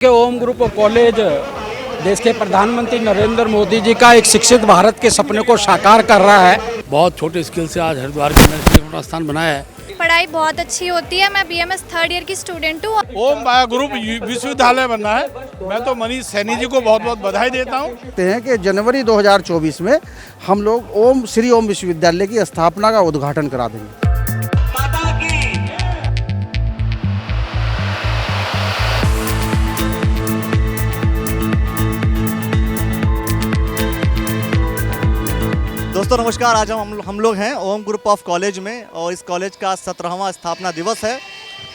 के ओम group college देश के प्रधानमंत्री नरेंद्र मोदी जी का एक शिक्षित भारत के सपने को साकार कर रहा है। बहुत छोटे स्किल से आज हरिद्वार के अंदर इसने अपना स्थान बनाया है। पढ़ाई बहुत अच्छी होती है। मैं बीएमएस थर्ड ईयर की स्टूडेंट हूँ। ओम बाया ग्रुप विश्वविद्यालय बनना है। मैं तो मनीष सैनी जी को बहुत बहुत बधाई देता हूँ। कहते हैं कि जनवरी 2024 में हम लोग ओम श्री ओम विश्वविद्यालय की स्थापना का उद्घाटन करा देंगे। दोस्तों नमस्कार। आज हम लोग हैं ओम ग्रुप ऑफ कॉलेज में और इस कॉलेज का 17वां स्थापना दिवस है,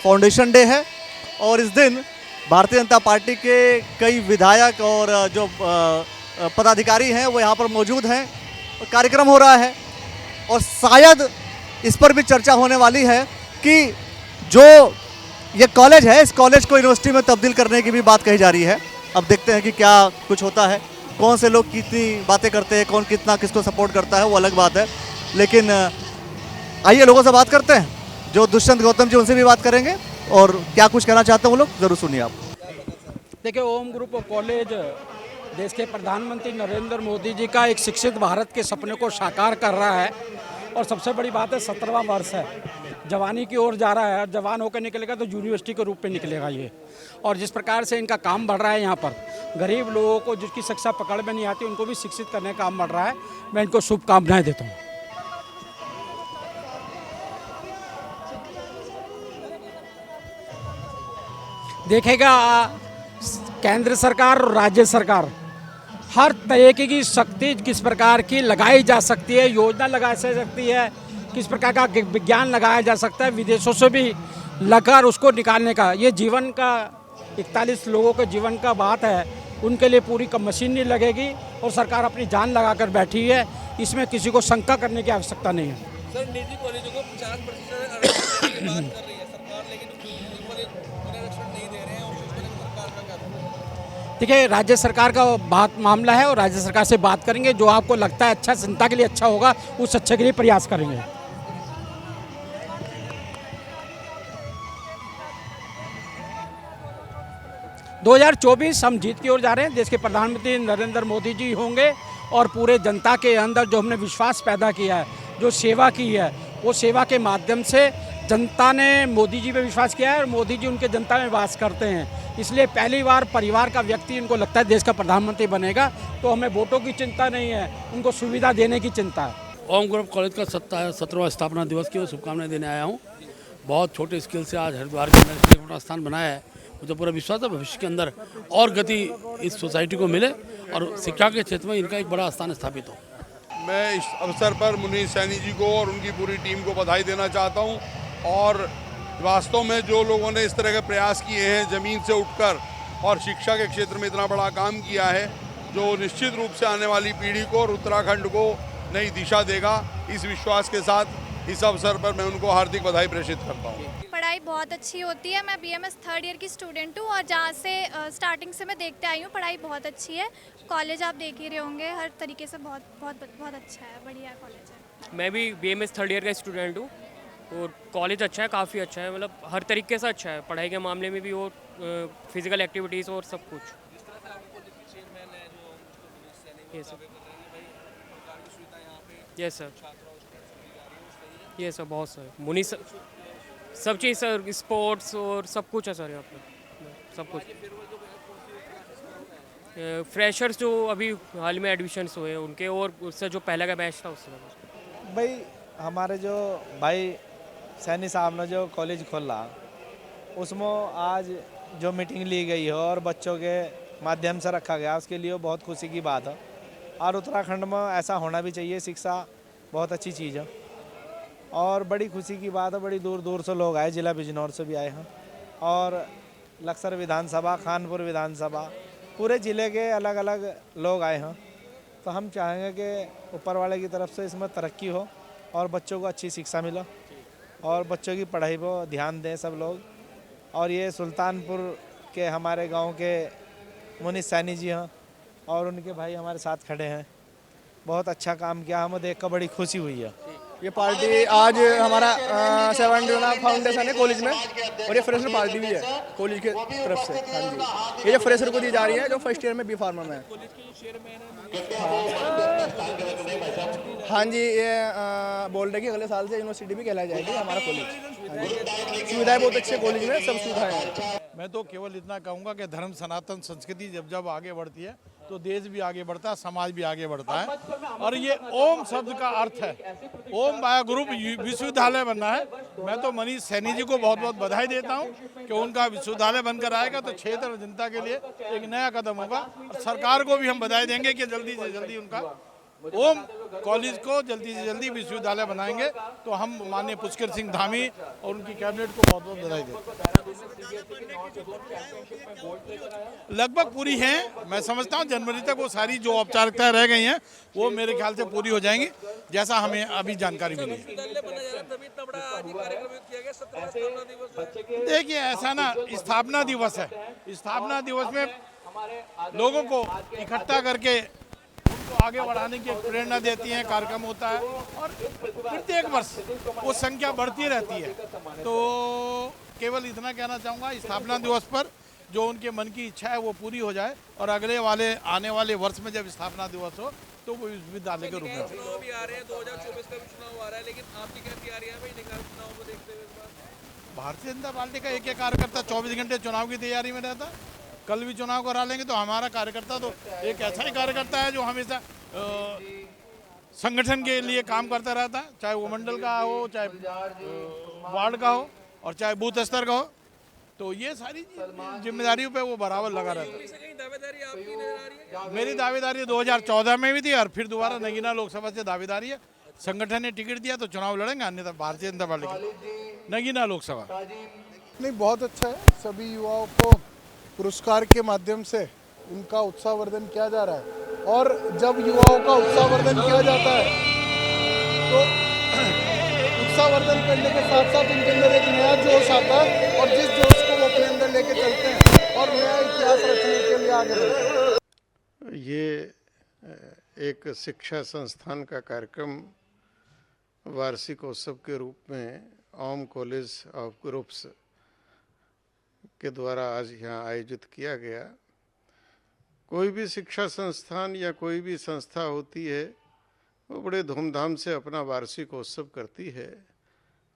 फाउंडेशन डे है। और इस दिन भारतीय जनता पार्टी के कई विधायक और जो पदाधिकारी हैं वो यहाँ पर मौजूद हैं। कार्यक्रम हो रहा है और शायद इस पर भी चर्चा होने वाली है कि जो ये कॉलेज है इस कॉलेज को यूनिवर्सिटी में तब्दील करने की भी बात कही जा रही है। अब देखते हैं कि क्या कुछ होता है, कौन से लोग कितनी बातें करते हैं, कौन कितना किसको सपोर्ट करता है वो अलग बात है। लेकिन आइए लोगों से बात करते हैं, जो दुष्यंत गौतम जी उनसे भी बात करेंगे और क्या कुछ कहना चाहते हैं वो लोग ज़रूर सुनिए आप। देखिए, ओम ग्रुप कॉलेज देश के प्रधानमंत्री नरेंद्र मोदी जी का एक शिक्षित भारत के सपने को साकार कर रहा है। और सबसे बड़ी बात है 17वां वर्ष है, जवानी की ओर जा रहा है। और जवान होकर निकलेगा तो यूनिवर्सिटी के रूप में निकलेगा ये। और जिस प्रकार से इनका काम बढ़ रहा है, यहाँ पर गरीब लोगों को जिसकी शिक्षा पकड़ में नहीं आती उनको भी शिक्षित करने का काम बढ़ रहा है। मैं इनको शुभकामनाएं देता हूँ। देखेगा केंद्र सरकार और राज्य सरकार हर तरीके की शक्ति किस प्रकार की लगाई जा सकती है, योजना लगाई जा सकती है, किस प्रकार का विज्ञान लगाया जा सकता है, विदेशों से भी लगाकर उसको निकालने का। ये जीवन का 41 लोगों के जीवन का बात है, उनके लिए पूरी मशीन नहीं लगेगी और सरकार अपनी जान लगाकर बैठी है। इसमें किसी को शंका करने की आवश्यकता नहीं है। सर, निजी कॉलेजों को 50% आरक्षण की बात कर रही है सरकार, लेकिन आरक्षण नहीं दे रहे हैं। और सरकार का क्या? देखिए, राज्य सरकार का बात मामला है और राज्य सरकार से बात करेंगे। जो आपको लगता है अच्छा, जनता के लिए अच्छा होगा, उस अच्छे के लिए प्रयास करेंगे। दो 2024 हम जीत की ओर जा रहे हैं। देश के प्रधानमंत्री नरेंद्र मोदी जी होंगे और पूरे जनता के अंदर जो हमने विश्वास पैदा किया है, जो सेवा की है, वो सेवा के माध्यम से जनता ने मोदी जी पे विश्वास किया है और मोदी जी उनके जनता में वास करते हैं। इसलिए पहली बार परिवार का व्यक्ति इनको लगता है देश का प्रधानमंत्री बनेगा, तो हमें वोटों की चिंता नहीं है, उनको सुविधा देने की चिंता है। ओम ग्रुप कॉलेज का 17वां स्थापना दिवस की शुभकामनाएं देने आया हूँ। बहुत छोटे स्किल से आज हरिद्वार के अंदर इसने अपना स्थान बनाया है। मुझे पूरा विश्वास है भविष्य के अंदर और गति इस सोसाइटी को मिले और शिक्षा के क्षेत्र में इनका एक बड़ा स्थान स्थापित हो। मैं इस अवसर पर मनीष सैनी जी को और उनकी पूरी टीम को बधाई देना चाहता हूँ। और वास्तव में जो लोगों ने इस तरह के प्रयास किए हैं ज़मीन से उठकर और शिक्षा के क्षेत्र में इतना बड़ा काम किया है, जो निश्चित रूप से आने वाली पीढ़ी को और उत्तराखंड को नई दिशा देगा, इस विश्वास के साथ इस अवसर पर मैं उनको हार्दिक बधाई प्रेषित करता हूँ। पढ़ाई बहुत अच्छी होती है। मैं बीएमएस थर्ड ईयर की स्टूडेंट हूँ और जहाँ से स्टार्टिंग से मैं देखते आई हूँ पढ़ाई बहुत अच्छी है। कॉलेज आप देख ही रहे होंगे, हर तरीके से बहुत बहुत बहुत अच्छा है, बढ़िया कॉलेज है। मैं भी बीएमएस थर्ड ईयर का स्टूडेंट हूँ और कॉलेज अच्छा है, काफ़ी अच्छा है, मतलब हर तरीके से अच्छा है, पढ़ाई के मामले में भी और फिजिकल एक्टिविटीज़ और सब कुछ। ये सर ये सर बहुत सर मुनी सर सब चीज़ सर, स्पोर्ट्स और सब कुछ है सर यहाँ पे, सब कुछ। फ्रेशर्स जो अभी हाल में एडमिशन्स हुए हैं उनके, और उससे जो पहले का बैच था उससे। भाई हमारे जो भाई सैनी साहब ने जो कॉलेज खोला उसमें आज जो मीटिंग ली गई है और बच्चों के माध्यम से रखा गया, उसके लिए बहुत खुशी की बात है। और उत्तराखंड में ऐसा होना भी चाहिए, शिक्षा बहुत अच्छी चीज़ है और बड़ी खुशी की बात है। बड़ी दूर दूर से लोग आए, जिला बिजनौर से भी आए हैं और लक्सर विधानसभा, खानपुर विधानसभा, पूरे ज़िले के अलग अलग लोग आए हैं। तो हम चाहेंगे कि ऊपर वाले की तरफ से इसमें तरक्की हो और बच्चों को अच्छी शिक्षा मिले और बच्चों की पढ़ाई पर ध्यान दें सब लोग। और ये सुल्तानपुर के हमारे गांव के मनीष सैनी जी हैं और उनके भाई हमारे साथ खड़े हैं। बहुत अच्छा काम किया, हमें देख कर बड़ी खुशी हुई है। ये पार्टी आज हमारा 71 फाउंडेशन है कॉलेज में, और ये फ्रेशर पार्टी भी है कॉलेज की तरफ से। हाँ जी, ये जो फ्रेशर को दी जा रही है जो फर्स्ट ईयर में बी फार्मा में है। हाँ जी, ये बोल रहे कि अगले साल से यूनिवर्सिटी भी कहलाई जाएगी हमारा कॉलेज। सुविधाएं बहुत अच्छी है कॉलेज में, सब सुविधाएं हैं। मैं तो केवल इतना कहूँगा कि धर्म सनातन संस्कृति जब जब आगे बढ़ती है तो देश भी आगे बढ़ता है, समाज भी आगे बढ़ता है। और ये ओम शब्द का अर्थ है, ओम बाया ग्रुप विश्वविद्यालय बनना है। मैं तो मनीष सैनी जी को बहुत बहुत बधाई देता हूँ कि उनका विश्वविद्यालय बनकर आएगा तो क्षेत्र और जनता के लिए एक नया कदम होगा। और सरकार को भी हम बधाई देंगे कि जल्दी से जल्दी उनका ओम कॉलेज को जल्दी से जल्दी विश्वविद्यालय बनाएंगे। तो हम माननीय पुष्कर सिंह धामी और उनकी कैबिनेट को बहुत बहुत बधाई देते हैं। लगभग पूरी हैं, मैं समझता हूँ जनवरी तक वो सारी जो औपचारिकताएं रह गई हैं वो मेरे ख्याल से पूरी हो जाएंगी, जैसा हमें अभी जानकारी मिली है। देखिए ऐसा ना, स्थापना दिवस है, स्थापना दिवस में लोगों को इकट्ठा करके उनको आगे बढ़ाने की प्रेरणा देती हैं, कार्यक्रम होता है और प्रत्येक वर्ष वो संख्या बढ़ती रहती है। तो केवल इतना कहना चाहूँगा, स्थापना दिवस पर जो उनके मन की इच्छा है वो पूरी हो जाए और अगले वाले आने वाले वर्ष में जब स्थापना दिवस हो तो वो विश्वविद्यालय के रूप में। चुनाव भी आ रहे हैं, 2024 का भी चुनाव आ रहा है, लेकिन आपकी क्या तैयारी है भाई निकाल चुनाव को देखते हुए इस बार? भारतीय जनता पार्टी का एक कार्यकर्ता 24 घंटे चुनाव की तैयारी में रहता है। कल भी चुनाव करा लेंगे तो हमारा कार्यकर्ता तो एक ऐसा ही कार्यकर्ता है जो हमेशा संगठन के लिए काम करता रहता है, चाहे वो मंडल का हो, चाहे वार्ड का हो और चाहे बूथ स्तर का हो। तो ये सारी जिम्मेदारियों पे वो बराबर लगा रहता है। मेरी दावेदारी 2014 में भी थी और फिर दोबारा नगीना लोकसभा से दावेदारी है। संगठन ने टिकट दिया तो चुनाव लड़ेंगे, अन्यथा भारतीय जनता पार्टी की नगीना लोकसभा। नहीं, बहुत अच्छा है। सभी युवाओं को पुरस्कार के माध्यम से उनका उत्साहवर्धन किया जा रहा है, और जब युवाओं का उत्साहवर्धन किया जाता है तो उत्साहवर्धन करने के साथ साथ उनके अंदर एक नया जोश आता है, और जिस जोश को वो अपने अंदर लेके चलते हैं और नया इतिहास रचने के लिए आगे बढ़ते हैं। ये एक शिक्षा संस्थान का कार्यक्रम वार्षिक उत्सव के रूप में ओम कॉलेज ऑफ ग्रुप्स के द्वारा आज यहाँ आयोजित किया गया। कोई भी शिक्षा संस्थान या कोई भी संस्था होती है वो बड़े धूमधाम से अपना वार्षिक उत्सव करती है,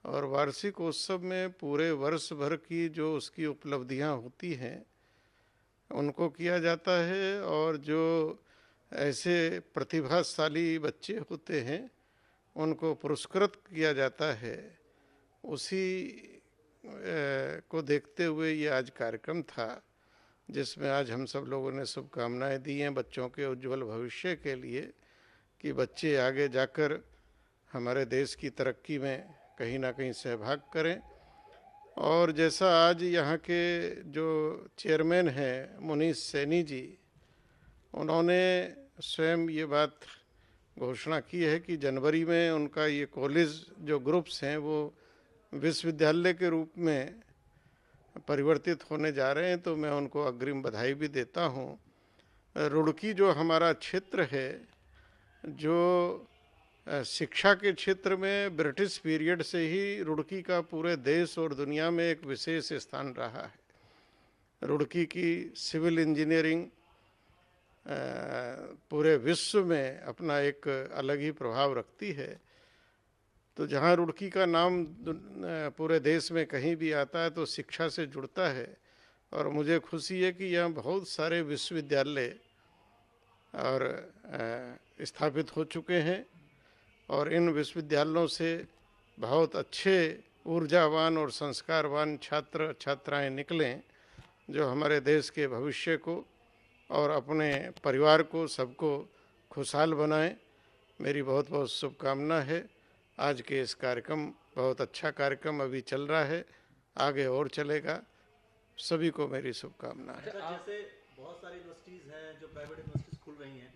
और वार्षिक उत्सव में पूरे वर्ष भर की जो उसकी उपलब्धियाँ होती हैं उनको किया जाता है, और जो ऐसे प्रतिभाशाली बच्चे होते हैं उनको पुरस्कृत किया जाता है। उसी को देखते हुए ये आज कार्यक्रम था जिसमें आज हम सब लोगों ने शुभकामनाएं दी हैं बच्चों के उज्जवल भविष्य के लिए, कि बच्चे आगे जाकर हमारे देश की तरक्की में कहीं ना कहीं सहभाग करें। और जैसा आज यहाँ के जो चेयरमैन हैं मनीष सैनी जी, उन्होंने स्वयं ये बात घोषणा की है कि जनवरी में उनका ये कॉलेज जो ग्रुप्स हैं वो विश्वविद्यालय के रूप में परिवर्तित होने जा रहे हैं। तो मैं उनको अग्रिम बधाई भी देता हूँ। रुड़की जो हमारा क्षेत्र है, जो शिक्षा के क्षेत्र में ब्रिटिश पीरियड से ही रुड़की का पूरे देश और दुनिया में एक विशेष स्थान रहा है। रुड़की की सिविल इंजीनियरिंग पूरे विश्व में अपना एक अलग ही प्रभाव रखती है। तो जहाँ रुड़की का नाम पूरे देश में कहीं भी आता है तो शिक्षा से जुड़ता है, और मुझे खुशी है कि यहाँ बहुत सारे विश्वविद्यालय और स्थापित हो चुके हैं, और इन विश्वविद्यालयों से बहुत अच्छे ऊर्जावान और संस्कारवान छात्र छात्राएं निकलें जो हमारे देश के भविष्य को और अपने परिवार को सबको खुशहाल बनाएं। मेरी बहुत बहुत शुभकामना है। आज के इस कार्यक्रम बहुत अच्छा कार्यक्रम अभी चल रहा है, आगे और चलेगा। सभी को मेरी शुभकामना है। जैसे बहुत सारी यूनिवर्सिटीज़ हैं जो प्राइवेट यूनिवर्सिटीज़ खुल रही हैं,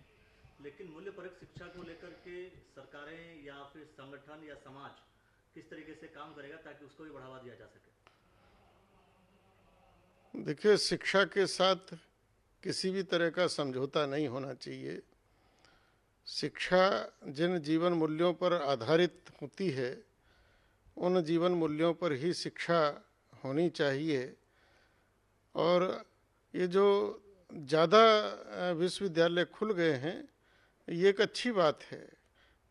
लेकिन मूल्यपरक शिक्षा को लेकर के सरकारें या फिर संगठन या समाज किस तरीके से काम करेगा ताकि उसको भी बढ़ावा दिया जा सके? देखिए, शिक्षा के साथ किसी भी तरह का समझौता नहीं होना चाहिए। शिक्षा जिन जीवन मूल्यों पर आधारित होती है उन जीवन मूल्यों पर ही शिक्षा होनी चाहिए। और ये जो ज़्यादा विश्वविद्यालय खुल गए हैं ये एक अच्छी बात है,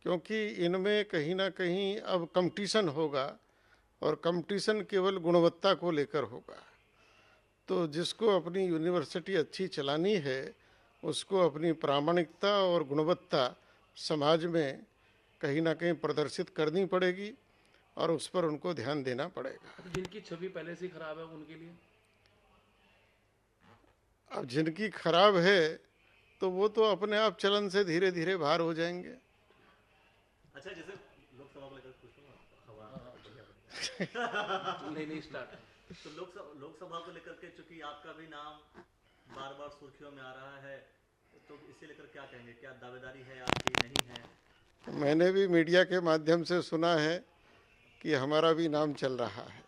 क्योंकि इनमें कहीं ना कहीं अब कंपटीशन होगा और कंपटीशन केवल गुणवत्ता को लेकर होगा। तो जिसको अपनी यूनिवर्सिटी अच्छी चलानी है उसको अपनी प्रामाणिकता और गुणवत्ता समाज में कहीं ना कहीं प्रदर्शित करनी पड़ेगी और उस पर उनको ध्यान देना पड़ेगा। जिनकी छवि पहले से खराब है उनके लिए, अब जिनकी खराब है तो वो तो अपने आप चलन से धीरे धीरे बाहर हो जाएंगे। अच्छा, जैसे लोकसभा को लेकर कुछ नहीं स्टार्ट तो लोकसभा को लेकर के चूंकि आपका भी नाम बार बार सुर्खियों में आ रहा है, तो इसे लेकर क्या कहेंगे? क्या दावेदारी है आपकी, नहीं है? मैंने भी मीडिया के माध्यम से सुना है कि हमारा भी नाम चल रहा है।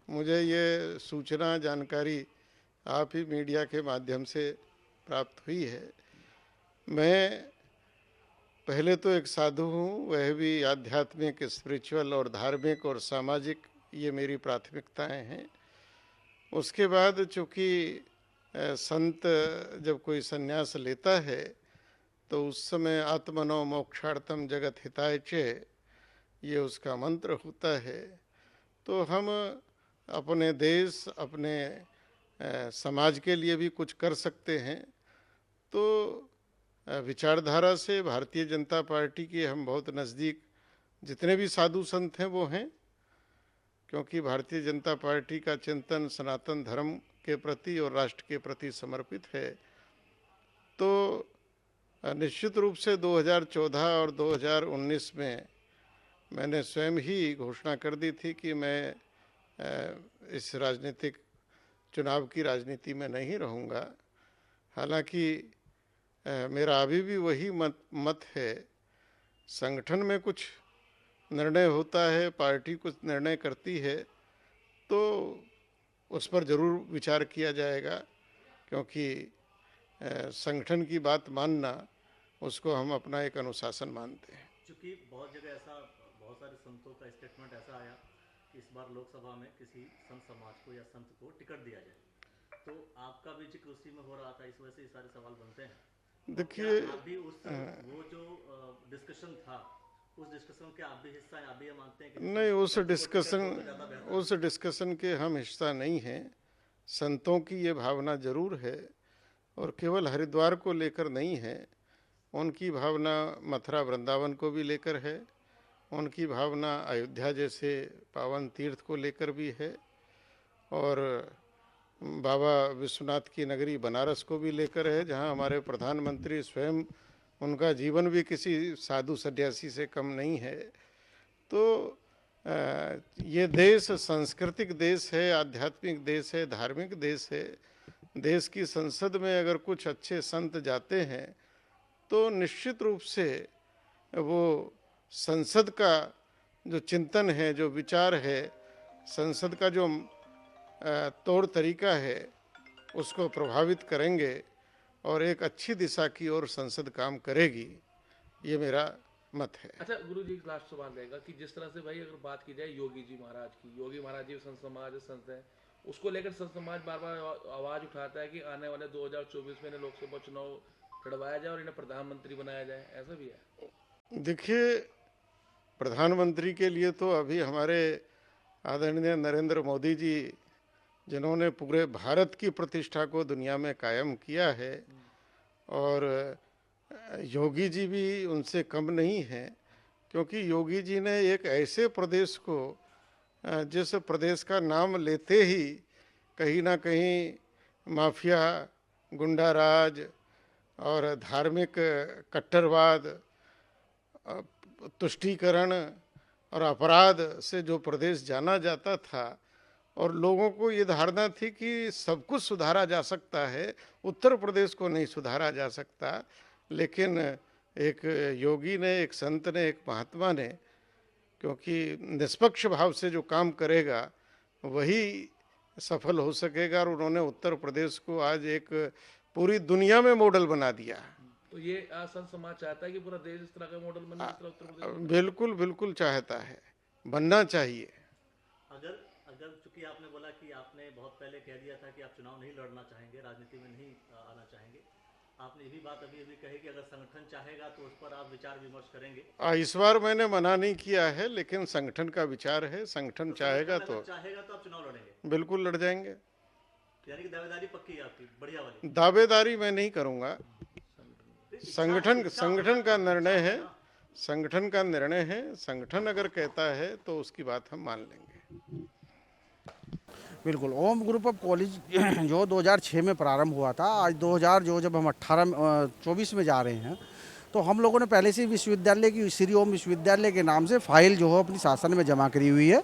मुझे ये सूचना जानकारी आप ही मीडिया के माध्यम से प्राप्त हुई है। मैं पहले तो एक साधु हूँ, वह भी आध्यात्मिक, स्पिरिचुअल और धार्मिक और सामाजिक, ये मेरी प्राथमिकताएं हैं। उसके बाद चूँकि संत जब कोई संन्यास लेता है तो उस समय आत्मनो मोक्षार्थम जगत हिताय च, ये उसका मंत्र होता है। तो हम अपने देश, अपने समाज के लिए भी कुछ कर सकते हैं। तो विचारधारा से भारतीय जनता पार्टी के हम बहुत नज़दीक जितने भी साधु संत हैं वो हैं, क्योंकि भारतीय जनता पार्टी का चिंतन सनातन धर्म के प्रति और राष्ट्र के प्रति समर्पित है। तो निश्चित रूप से 2014 और 2019 में मैंने स्वयं ही घोषणा कर दी थी कि मैं इस राजनीतिक चुनाव की राजनीति में नहीं रहूँगा। हालांकि मेरा अभी भी वही मत है। संगठन में कुछ निर्णय होता है, पार्टी कुछ निर्णय करती है तो उस पर ज़रूर विचार किया जाएगा, क्योंकि संगठन की बात मानना उसको हम अपना एक अनुशासन मानते हैं। चूँकि बहुत जगह ऐसा, बहुत सारे संतों का स्टेटमेंट ऐसा आया कि इस बार लोकसभा में किसी संत समाज को या संत को टिकट दिया जाए, तो आपका भी जिक्र उसी में हो रहा था, इस वजह से ये सारे सवाल बनते हैं। देखिए, आप भी वो जो डिस्कशन था उस डिस्कशन के आप भी हिस्सा हैं? आप भी ये मानते हैं कि नहीं, उस डिस्कशन के हम हिस्सा नहीं हैं। संतों की ये भावना जरूर है और केवल हरिद्वार को लेकर नहीं है, उनकी भावना मथुरा वृंदावन को भी लेकर है, उनकी भावना अयोध्या जैसे पावन तीर्थ को लेकर भी है और बाबा विश्वनाथ की नगरी बनारस को भी लेकर है, जहां हमारे प्रधानमंत्री स्वयं, उनका जीवन भी किसी साधु सन्यासी से कम नहीं है। तो ये देश सांस्कृतिक देश है, आध्यात्मिक देश है, धार्मिक देश है। देश की संसद में अगर कुछ अच्छे संत जाते हैं तो निश्चित रूप से वो संसद का जो चिंतन है, जो विचार है, संसद का जो तौर तरीका है उसको प्रभावित करेंगे और एक अच्छी दिशा की ओर संसद काम करेगी, ये मेरा मत है। अच्छा गुरु जी, लास्ट सवाल रहेगा कि जिस तरह से भाई अगर बात की जाए योगी जी महाराज की, योगी महाराज जी संत समाज संत है, उसको लेकर संत समाज बार बार आवाज उठाता है कि आने वाले 2024 में इन्हें लोकसभा चुनाव लड़वाया जाए और इन्हें प्रधानमंत्री बनाया जाए, ऐसा भी है? देखिए, प्रधानमंत्री के लिए तो अभी हमारे आदरणीय नरेंद्र मोदी जी, जिन्होंने पूरे भारत की प्रतिष्ठा को दुनिया में कायम किया है, और योगी जी भी उनसे कम नहीं हैं, क्योंकि योगी जी ने एक ऐसे प्रदेश को, जिस प्रदेश का नाम लेते ही कहीं ना कहीं माफिया, गुंडाराज और धार्मिक कट्टरवाद, तुष्टीकरण और अपराध से जो प्रदेश जाना जाता था और लोगों को ये धारणा थी कि सब कुछ सुधारा जा सकता है, उत्तर प्रदेश को नहीं सुधारा जा सकता, लेकिन एक योगी ने, एक संत ने, एक महात्मा ने, क्योंकि निष्पक्ष भाव से जो काम करेगा वही सफल हो सकेगा, और उन्होंने उत्तर प्रदेश को आज एक पूरी दुनिया में मॉडल बना दिया। तो ये संत समाज चाहता है कि पूरा देश इस तरह का मॉडल बने जिस तरह उत्तर प्रदेश। बिल्कुल बिल्कुल चाहता है, बनना चाहिए। अगर अगर चूंकि आपने बोला कि आपने बहुत पहले कह दिया था कि आप चुनाव नहीं लड़ना चाहेंगे, राजनीति में नहीं आना चाहेंगे, आपने ये भी बात अभी अभी कही कि अगर संगठन चाहेगा तो उस पर आप विचार विमर्श करेंगे। इस बार मैंने मना नहीं किया है, लेकिन संगठन का विचार है, संगठन चाहेगा तो आप चुनाव लड़ेंगे। बिल्कुल लड़ जाएंगे। यानी कि दावेदारी पक्की है आपकी, बढ़िया वाली। दावेदारी मैं नहीं करूंगा, संगठन का निर्णय है, संगठन का निर्णय है। संगठन अगर कहता है तो उसकी बात हम मान लेंगे। बिल्कुल। ओम ग्रुप ऑफ कॉलेज जो 2006 में प्रारंभ हुआ था, आज 2000 जो जब हम 24 में जा रहे हैं, तो हम लोगों ने पहले से विश्वविद्यालय की श्री ओम विश्वविद्यालय के नाम से फाइल जो है अपनी शासन में जमा करी हुई है।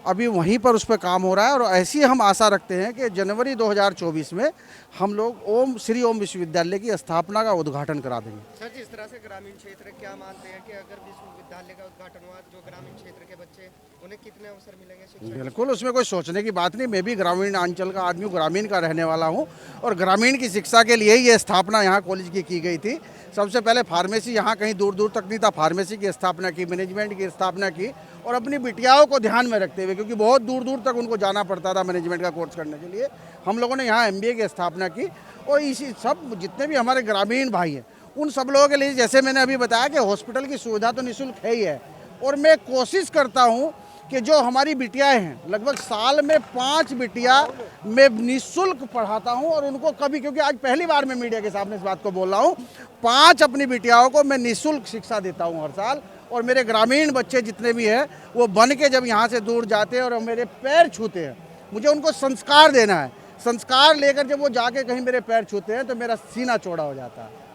अभी वहीं पर उस पर काम हो रहा है और ऐसी हम आशा रखते हैं कि जनवरी 2024 में हम लोग श्री ओम विश्वविद्यालय की स्थापना का उद्घाटन करा देंगे। सर, जिस तरह से ग्रामीण क्षेत्र क्या मानते हैं कि अगर विश्वविद्यालय का उद्घाटन हुआ, जो ग्रामीण क्षेत्र के बच्चे उन्हें कितने अवसर मिलेंगे शिक्षा? बिल्कुल, उसमें कोई सोचने की बात नहीं। मैं भी ग्रामीण अंचल का आदमी, ग्रामीण का रहने वाला हूँ और ग्रामीण की शिक्षा के लिए ही ये स्थापना यहाँ कॉलेज की गई थी। सबसे पहले फार्मेसी यहाँ कहीं दूर दूर तक नहीं था, फार्मेसी की स्थापना की, मैनेजमेंट की स्थापना की और अपनी बिटियाओं को ध्यान में रखते हुए, क्योंकि बहुत दूर दूर तक उनको जाना पड़ता था मैनेजमेंट का कोर्स करने के लिए, हम लोगों ने यहाँ MBA की स्थापना की। और इसी सब जितने भी हमारे ग्रामीण भाई हैं उन सब लोगों के लिए, जैसे मैंने अभी बताया कि हॉस्पिटल की सुविधा तो निःशुल्क है ही है, और मैं कोशिश करता हूँ कि जो हमारी बिटियाएं हैं, लगभग साल में 5 बिटिया मैं निःशुल्क पढ़ाता हूं और उनको कभी, क्योंकि आज पहली बार मैं मीडिया के सामने इस बात को बोल रहा हूं, 5 अपनी बिटियाओं को मैं निःशुल्क शिक्षा देता हूं हर साल। और मेरे ग्रामीण बच्चे जितने भी हैं वो बन के जब यहाँ से दूर जाते हैं और मेरे पैर छूते हैं, मुझे उनको संस्कार देना है। संस्कार लेकर जब वो जाके कहीं मेरे पैर छूते हैं तो मेरा सीना चौड़ा हो जाता है।